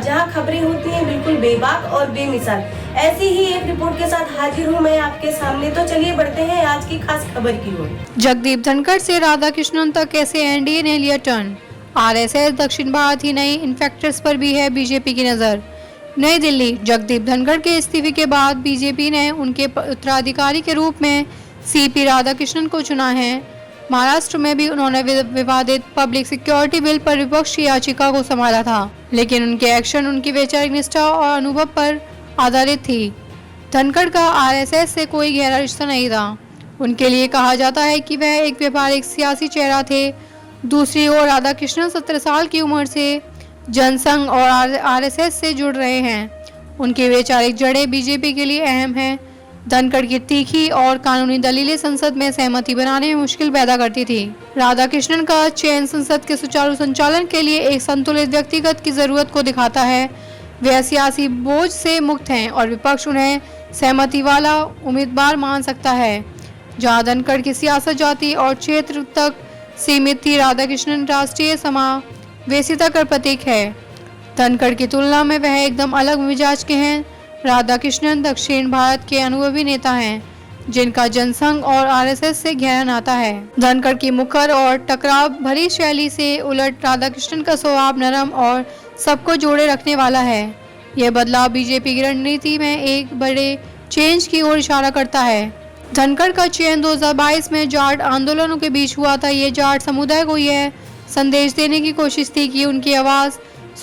जहां खबरें होती हैं बिल्कुल बेबाक और बेमिसाल। ऐसी ही एक रिपोर्ट के साथ हाजिर हूं मैं आपके सामने। तो चलिए बढ़ते हैं आज की खास खबर की ओर। जगदीप धनखड़ से राधाकृष्णन तक कैसे एनडीए ने लिया टर्न। आरएसएस दक्षिण भारत ही नहीं, इन्फेक्टर्स पर भी है बीजेपी की नजर। नई दिल्ली। जगदीप धनखड़ के इस्तीफे के बाद बीजेपी ने उनके उत्तराधिकारी के रूप में सीपी राधाकृष्णन को चुना है। महाराष्ट्र में भी उन्होंने विवादित पब्लिक सिक्योरिटी बिल पर विपक्ष की याचिका को संभाला था, लेकिन उनके एक्शन उनकी वैचारिक निष्ठा और अनुभव पर आधारित थी। धनखड़ का आरएसएस से कोई गहरा रिश्ता नहीं था। उनके लिए कहा जाता है कि वह एक व्यापारिक सियासी चेहरा थे। दूसरी ओर राधाकृष्णन 17 साल की उम्र से जनसंघ और आरएसएस से जुड़ रहे हैं। उनकी वैचारिक जड़ें बीजेपी के लिए अहम हैं। धनखड़ की तीखी और कानूनी दलीलें संसद में सहमति बनाने में मुश्किल पैदा करती थी। राधाकृष्णन का चयन संसद के सुचारू संचालन के लिए एक संतुलित व्यक्तिगत की जरूरत को दिखाता है। वे सियासी बोझ से मुक्त हैं और विपक्ष उन्हें सहमति वाला उम्मीदवार मान सकता है। जहां धनखड़ की सियासत जाति और क्षेत्र तक सीमित थी, राधाकृष्णन राष्ट्रीय समावेशिता का प्रतीक है। धनखड़ की तुलना में वह एकदम अलग मिजाज के हैं। राधाकृष्णन दक्षिण भारत के अनुभवी नेता हैं, जिनका जनसंघ और आरएसएस से गहरा नाता है। धनखड़ की मुखर और टकराव भरी शैली से उलट राधाकृष्णन का स्वभाव नरम और सबको जोड़े रखने वाला है। यह बदलाव बीजेपी की रणनीति में एक बड़े चेंज की ओर इशारा करता है। धनखड़ का चयन 2022 में जाट आंदोलनों के बीच हुआ था। ये जाट समुदाय को यह संदेश देने की कोशिश थी कि उनकी आवाज़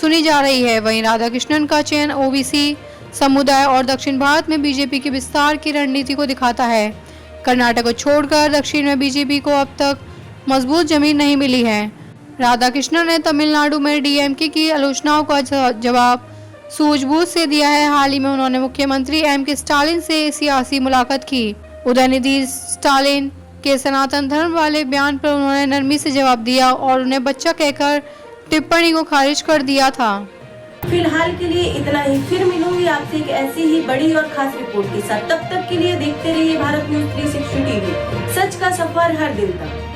सुनी जा रही है। वहीं राधाकृष्णन का चयन ओबीसी समुदाय और दक्षिण भारत में बीजेपी के विस्तार की रणनीति को दिखाता है। कर्नाटक को छोड़कर दक्षिण में बीजेपी को अब तक मजबूत जमीन नहीं मिली है। राधाकृष्णन ने तमिलनाडु में डीएमके की आलोचनाओं का जवाब सूझबूझ से दिया है। हाल ही में उन्होंने मुख्यमंत्री एमके स्टालिन से सियासी मुलाकात की। उदयनिधि स्टालिन के सनातन धर्म वाले बयान पर उन्होंने नरमी से जवाब दिया और उन्हें बच्चा कहकर टिप्पणी को खारिज कर दिया था। फिलहाल के लिए इतना ही। फिर मिलूंगी आपसे एक ऐसी ही बड़ी और खास रिपोर्ट के साथ। तब तक के लिए देखते रहिए भारत न्यूज 360 टीवी। सच का सफर हर दिन तक।